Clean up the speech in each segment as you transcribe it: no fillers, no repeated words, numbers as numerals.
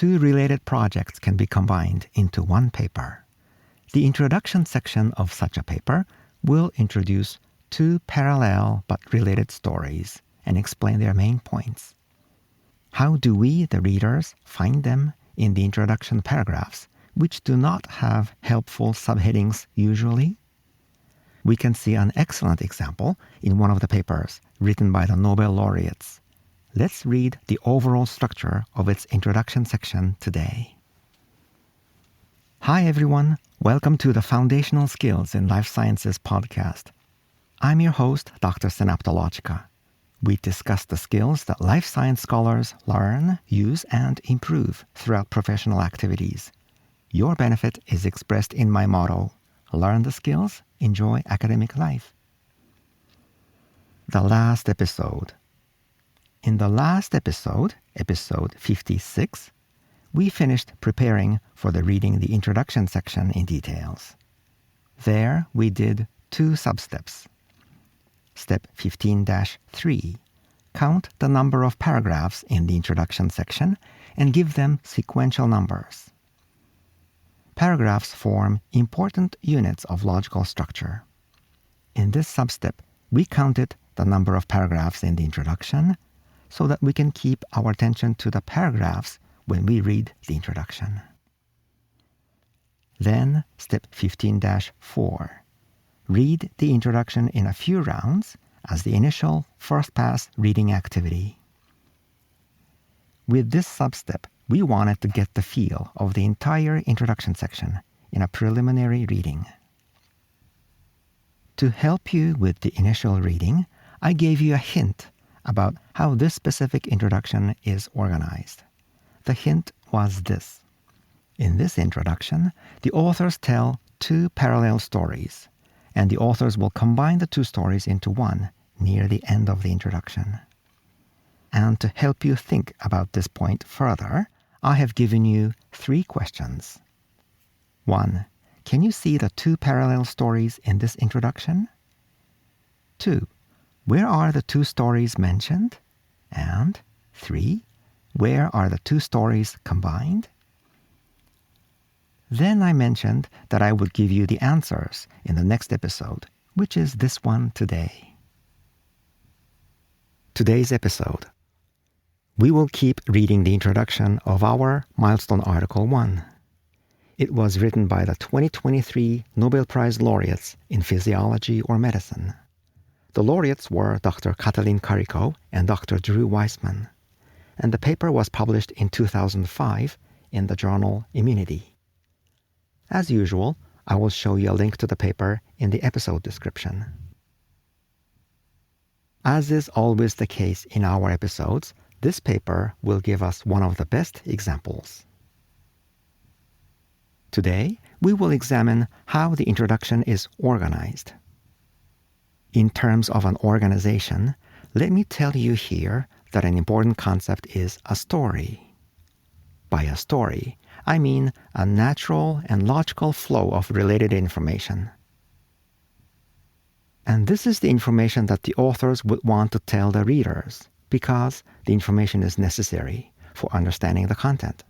two related projects can be combined into one paper. The introduction section of such a paper will introduce two parallel but related stories and explain their main points. How do we, the readers, find them in the introduction paragraphs, which do not have helpful subheadings usually? We can see an excellent example in one of the papers written by the Nobel laureates. Let's read the overall structure of its introduction section today. Hi everyone, welcome to the Foundational Skills in Life Sciences podcast. I'm your host, Dr. Synaptologica. We discuss the skills that life science scholars learn, use, and improve throughout professional activities. Your benefit is expressed in my motto, learn the skills, enjoy academic life. The last episode. In the last episode, episode 56, we finished preparing for the reading the introduction section in details. There we did two sub-steps. Step 15-3, count the number of paragraphs in the introduction section and give them sequential numbers. Paragraphs form important units of logical structure. In this sub-step, we counted the number of paragraphs in the introduction so that we can keep our attention to the paragraphs when we read the introduction. Then, step 15-4. Read the introduction in a few rounds as the initial first-pass reading activity. With this sub-step, we wanted to get the feel of the entire introduction section in a preliminary reading. To help you with the initial reading, I gave you a hint about how this specific introduction is organized. The hint was this. In this introduction, the authors tell two parallel stories, and the authors will combine the two stories into one near the end of the introduction. And to help you think about this point further, I have given you three questions. 1. Can you see the two parallel stories in this introduction? 2. Where are the two stories mentioned? And 3. Where are the two stories combined? Then I mentioned that I would give you the answers in the next episode, which is this one today. Today's episode. We will keep reading the introduction of our Milestone Article 1. It was written by the 2023 Nobel Prize laureates in physiology or medicine. The laureates were Dr. Katalin Karikó and Dr. Drew Weissman, and the paper was published in 2005 in the journal Immunity. As usual, I will show you a link to the paper in the episode description. As is always the case in our episodes, this paper will give us one of the best examples. Today, we will examine how the introduction is organized. In terms of an organization, let me tell you here that an important concept is a story. By a story, I mean a natural and logical flow of related information. And this is the information that the authors would want to tell the readers, because the information is necessary for understanding the content.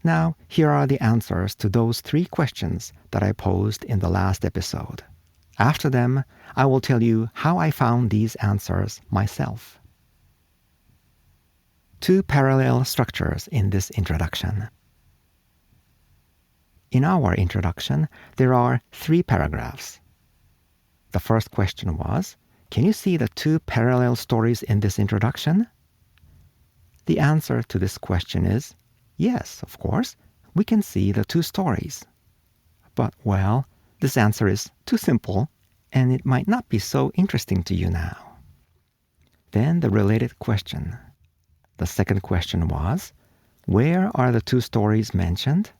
Now, here are the answers to those three questions that I posed in the last episode. After them, I will tell you how I found these answers myself. Two parallel structures in this introduction. In our introduction, there are 3 paragraphs. The first question was, can you see the two parallel stories in this introduction? The answer to this question is, yes, of course, we can see the two stories. But, well, this answer is too simple, and it might not be so interesting to you now. Then the related question. The second question was, where are the two stories mentioned?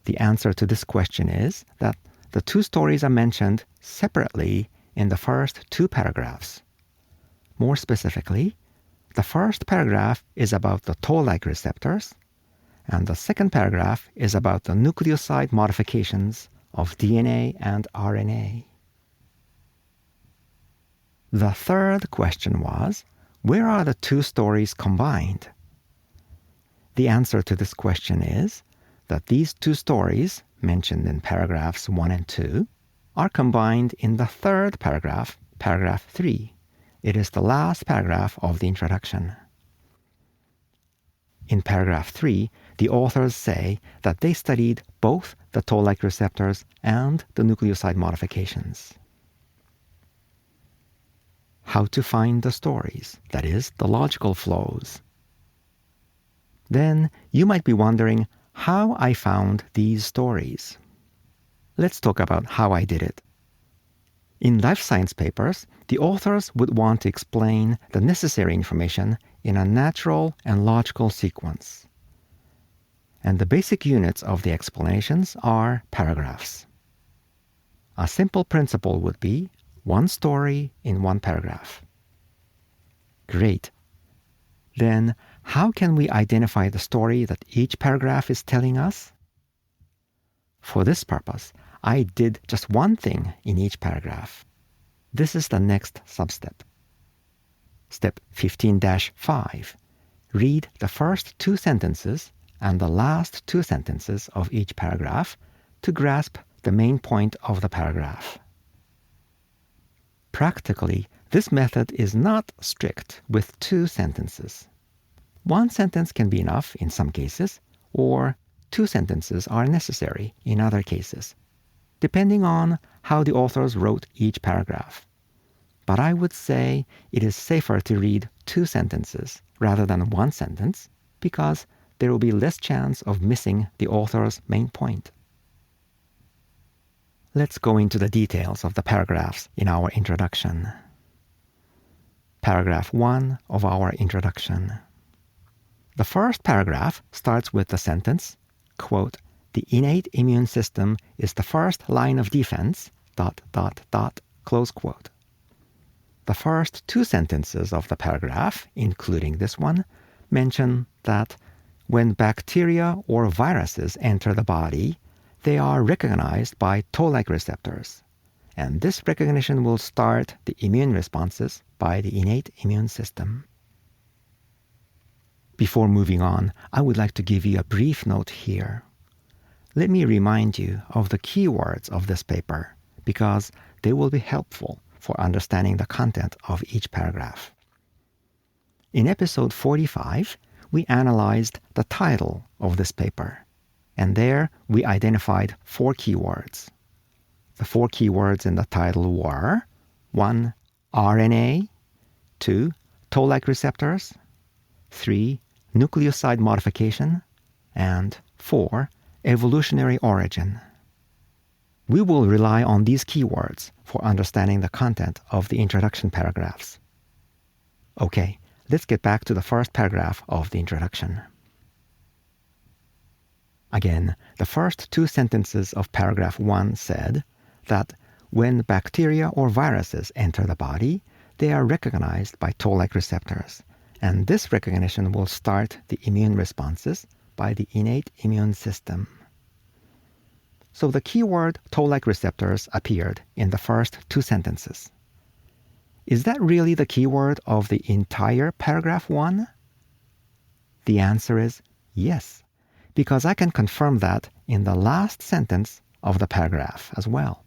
The answer to this question is that the two stories are mentioned separately in the first 2 paragraphs. More specifically, the first paragraph is about the toll-like receptors, and the second paragraph is about the nucleoside modifications of DNA and RNA. The third question was, where are the two stories combined? The answer to this question is that these two stories, mentioned in paragraphs 1 and 2, are combined in the third paragraph, paragraph 3. It is the last paragraph of the introduction. In paragraph 3, the authors say that they studied both the toll-like receptors and the nucleoside modifications. How to find the stories, that is, the logical flows. Then you might be wondering how I found these stories. Let's talk about how I did it. In life science papers, the authors would want to explain the necessary information in a natural and logical sequence. And the basic units of the explanations are paragraphs. A simple principle would be one story in one paragraph. Great. Then, how can we identify the story that each paragraph is telling us? For this purpose, I did just one thing in each paragraph. This is the next substep. Step 15-5. Read the first two sentences and the last two sentences of each paragraph to grasp the main point of the paragraph. Practically, this method is not strict with two sentences. One sentence can be enough in some cases, or two sentences are necessary in other cases, depending on how the authors wrote each paragraph. But I would say it is safer to read two sentences rather than one sentence, because there will be less chance of missing the author's main point. Let's go into the details of the paragraphs in our introduction. Paragraph 1 of our introduction. The first paragraph starts with the sentence, quote, "The innate immune system is the first line of defense, ... close quote. The first two sentences of the paragraph, including this one, mention that when bacteria or viruses enter the body, they are recognized by toll-like receptors, and this recognition will start the immune responses by the innate immune system. Before moving on, I would like to give you a brief note here. Let me remind you of the keywords of this paper, because they will be helpful for understanding the content of each paragraph. In episode 45, we analyzed the title of this paper, and there we identified 4 keywords. The 4 keywords in the title were 1. RNA, 2. Toll-like receptors, 3. Nucleoside modification, and 4. Evolutionary origin. We will rely on these keywords for understanding the content of the introduction paragraphs. Okay, let's get back to the first paragraph of the introduction. Again, the first 2 sentences of paragraph 1 said that when bacteria or viruses enter the body, they are recognized by toll-like receptors, and this recognition will start the immune responses by the innate immune system. So the keyword toll-like receptors appeared in the first 2 sentences. Is that really the keyword of the entire paragraph 1? The answer is yes, because I can confirm that in the last sentence of the paragraph as well.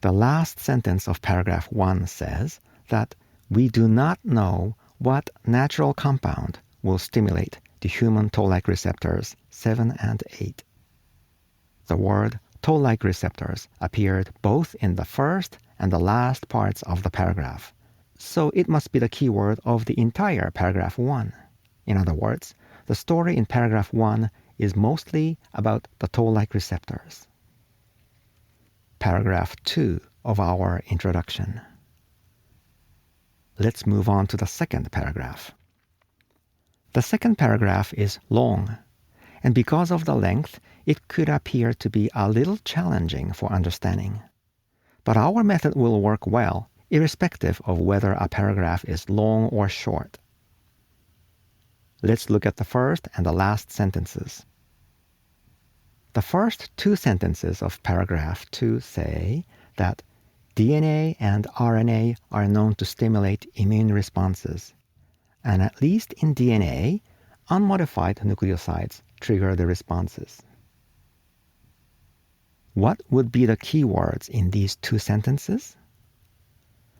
The last sentence of paragraph 1 says that we do not know what natural compound will stimulate the human toll-like receptors 7 and 8. The word toll-like receptors appeared both in the first and the last parts of the paragraph, so it must be the keyword of the entire paragraph 1. In other words, the story in paragraph 1 is mostly about the toll-like receptors. Paragraph 2 of our introduction. Let's move on to the second paragraph. The second paragraph is long, and because of the length, it could appear to be a little challenging for understanding. But our method will work well, irrespective of whether a paragraph is long or short. Let's look at the first and the last sentences. The first 2 sentences of paragraph 2 say that DNA and RNA are known to stimulate immune responses, and at least in DNA, unmodified nucleosides trigger the responses. What would be the keywords in these two sentences?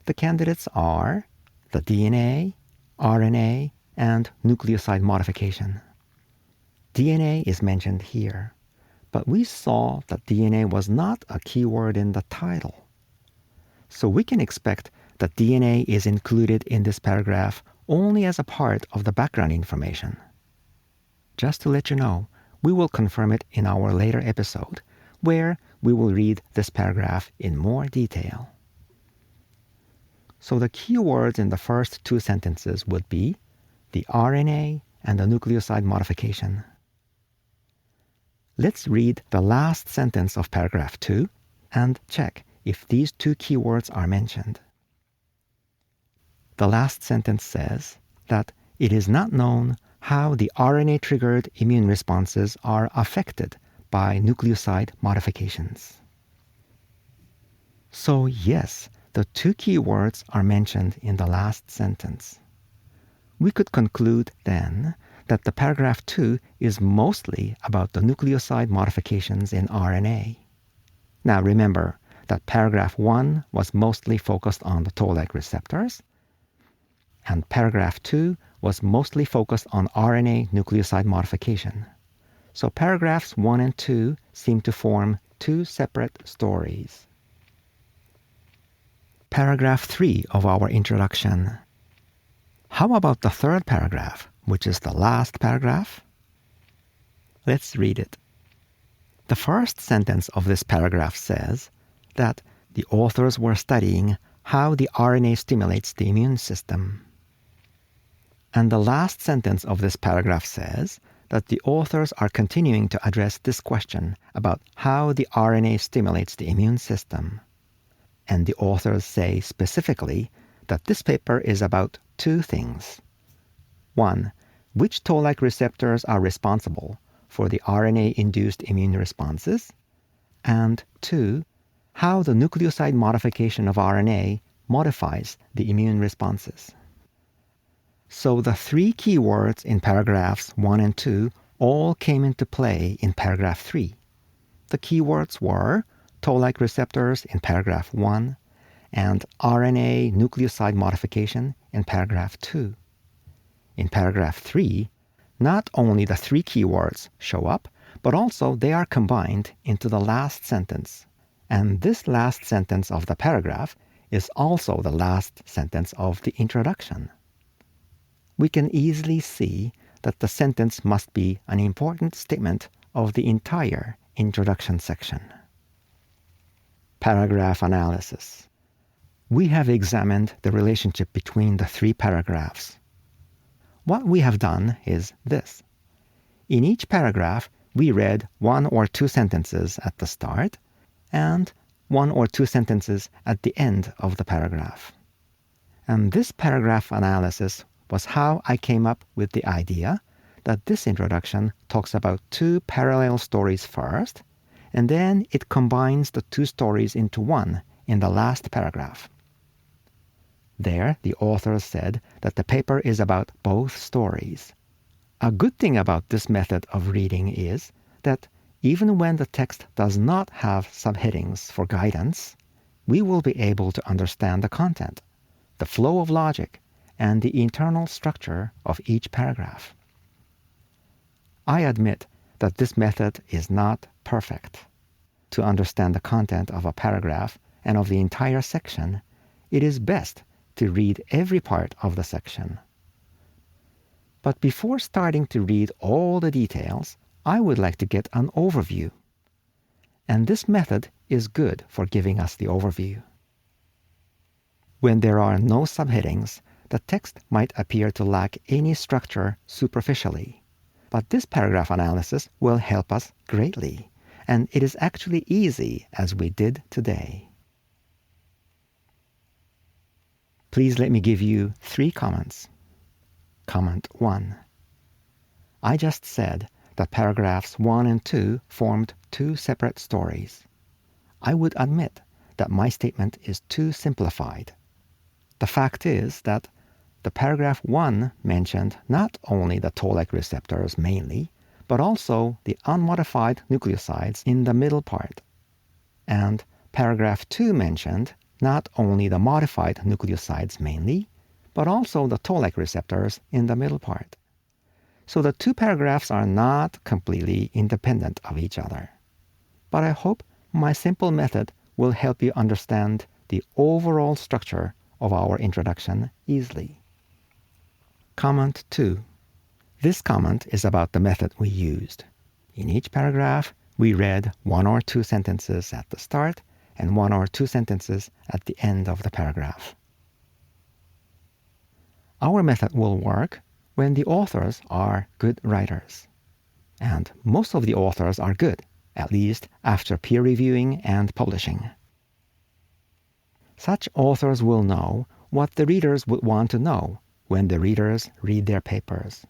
The candidates are the DNA, RNA, and nucleoside modification. DNA is mentioned here, but we saw that DNA was not a keyword in the title. So we can expect that DNA is included in this paragraph only as a part of the background information. Just to let you know, we will confirm it in our later episode, where we will read this paragraph in more detail. So the keywords in the first two sentences would be the RNA and the nucleoside modification. Let's read the last sentence of paragraph 2 and check if these two keywords are mentioned. The last sentence says that it is not known how the RNA-triggered immune responses are affected by nucleoside modifications. So yes, the two keywords are mentioned in the last sentence. We could conclude then that the paragraph 2 is mostly about the nucleoside modifications in RNA. Now remember that paragraph 1 was mostly focused on the toll-like receptors, and paragraph 2 was mostly focused on RNA nucleoside modification. So paragraphs 1 and 2 seem to form two separate stories. Paragraph 3 of our introduction. How about the third paragraph, which is the last paragraph? Let's read it. The first sentence of this paragraph says that the authors were studying how the RNA stimulates the immune system. And the last sentence of this paragraph says that the authors are continuing to address this question about how the RNA stimulates the immune system. And the authors say specifically that this paper is about two things. 1. Which toll-like receptors are responsible for the RNA-induced immune responses? And 2. How the nucleoside modification of RNA modifies the immune responses. So the three keywords in paragraphs 1 and 2 all came into play in paragraph 3. The keywords were toll-like receptors in paragraph 1 and RNA nucleoside modification in paragraph 2. In paragraph 3, not only the three keywords show up, but also they are combined into the last sentence. And this last sentence of the paragraph is also the last sentence of the introduction. We can easily see that the sentence must be an important statement of the entire introduction section. Paragraph analysis. We have examined the relationship between the three paragraphs. What we have done is this. In each paragraph, we read 1 or 2 sentences at the start and 1 or 2 sentences at the end of the paragraph. And this paragraph analysis was how I came up with the idea that this introduction talks about 2 parallel stories first, and then it combines the 2 stories into one in the last paragraph. There, the authors said that the paper is about both stories. A good thing about this method of reading is that even when the text does not have subheadings for guidance, we will be able to understand the content, the flow of logic, and the internal structure of each paragraph. I admit that this method is not perfect. To understand the content of a paragraph and of the entire section, it is best to read every part of the section. But before starting to read all the details, I would like to get an overview. And this method is good for giving us the overview. When there are no subheadings, the text might appear to lack any structure superficially. But this paragraph analysis will help us greatly, and it is actually easy as we did today. Please let me give you 3 comments. Comment 1. I just said that paragraphs 1 and 2 formed 2 separate stories. I would admit that my statement is too simplified. The fact is that the paragraph 1 mentioned not only the toll-like receptors mainly, but also the unmodified nucleosides in the middle part. And paragraph 2 mentioned not only the modified nucleosides mainly, but also the toll-like receptors in the middle part. So the two paragraphs are not completely independent of each other. But I hope my simple method will help you understand the overall structure of our introduction easily. Comment 2. This comment is about the method we used. In each paragraph, we read 1 or 2 sentences at the start and 1 or 2 sentences at the end of the paragraph. Our method will work when the authors are good writers. And most of the authors are good, at least after peer reviewing and publishing. Such authors will know what the readers would want to know when the readers read their papers.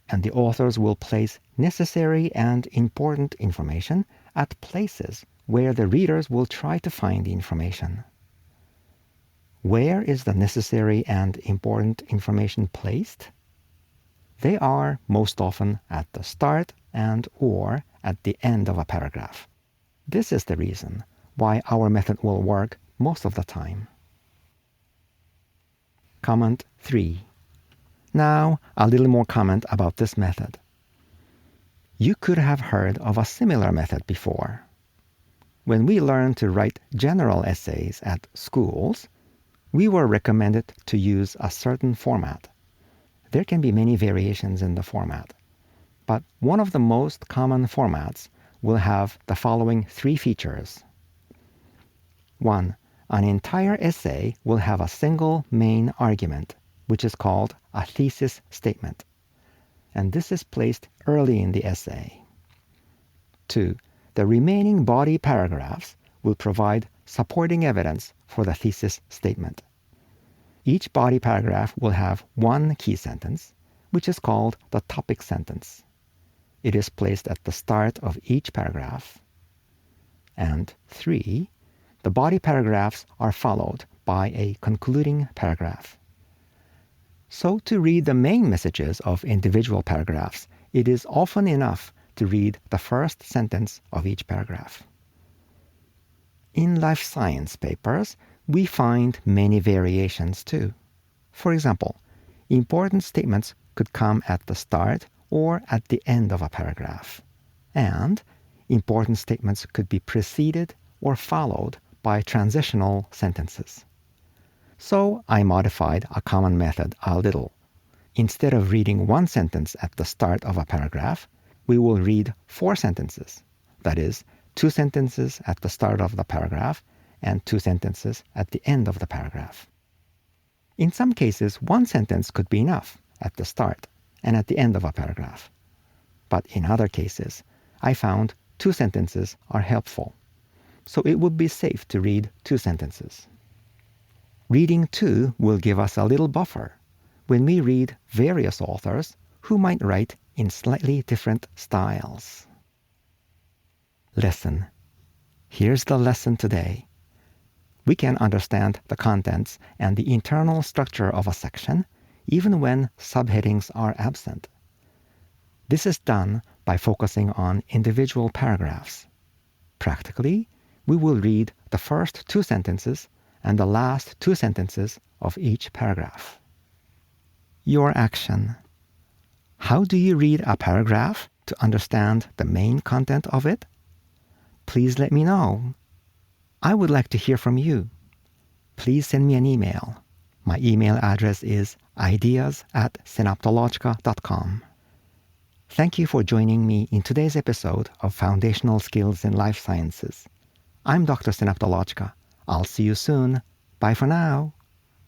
And the authors will place necessary and important information at places where the readers will try to find the information. Where is the necessary and important information placed? They are most often at the start and or at the end of a paragraph. This is the reason why our method will work most of the time. Comment 3. Now, a little more comment about this method. You could have heard of a similar method before. When we learned to write general essays at schools, we were recommended to use a certain format. There can be many variations in the format, but one of the most common formats will have the following 3 features. 1. An entire essay will have a single main argument, which is called a thesis statement, and this is placed early in the essay. 2. The remaining body paragraphs will provide supporting evidence for the thesis statement. Each body paragraph will have 1 key sentence, which is called the topic sentence. It is placed at the start of each paragraph. And 3. The body paragraphs are followed by a concluding paragraph. So to read the main messages of individual paragraphs, it is often enough to read the first sentence of each paragraph. In life science papers, we find many variations too. For example, important statements could come at the start or at the end of a paragraph, and important statements could be preceded or followed by transitional sentences. So I modified a common method a little. Instead of reading 1 sentence at the start of a paragraph, we will read 4 sentences. That is, 2 sentences at the start of the paragraph and 2 sentences at the end of the paragraph. In some cases, 1 sentence could be enough at the start and at the end of a paragraph. But in other cases, I found 2 sentences are helpful. So it would be safe to read 2 sentences. Reading 2 will give us a little buffer when we read various authors who might write in slightly different styles. Lesson. Here's the lesson today. We can understand the contents and the internal structure of a section even when subheadings are absent. This is done by focusing on individual paragraphs. Practically, we will read the first 2 sentences and the last 2 sentences of each paragraph. Your action. How do you read a paragraph to understand the main content of it? Please let me know. I would like to hear from you. Please send me an email. My email address is ideas@synaptologica.com. Thank you for joining me in today's episode of Foundational Skills in Life Sciences. I'm Dr. Synaptologica. I'll see you soon. Bye for now.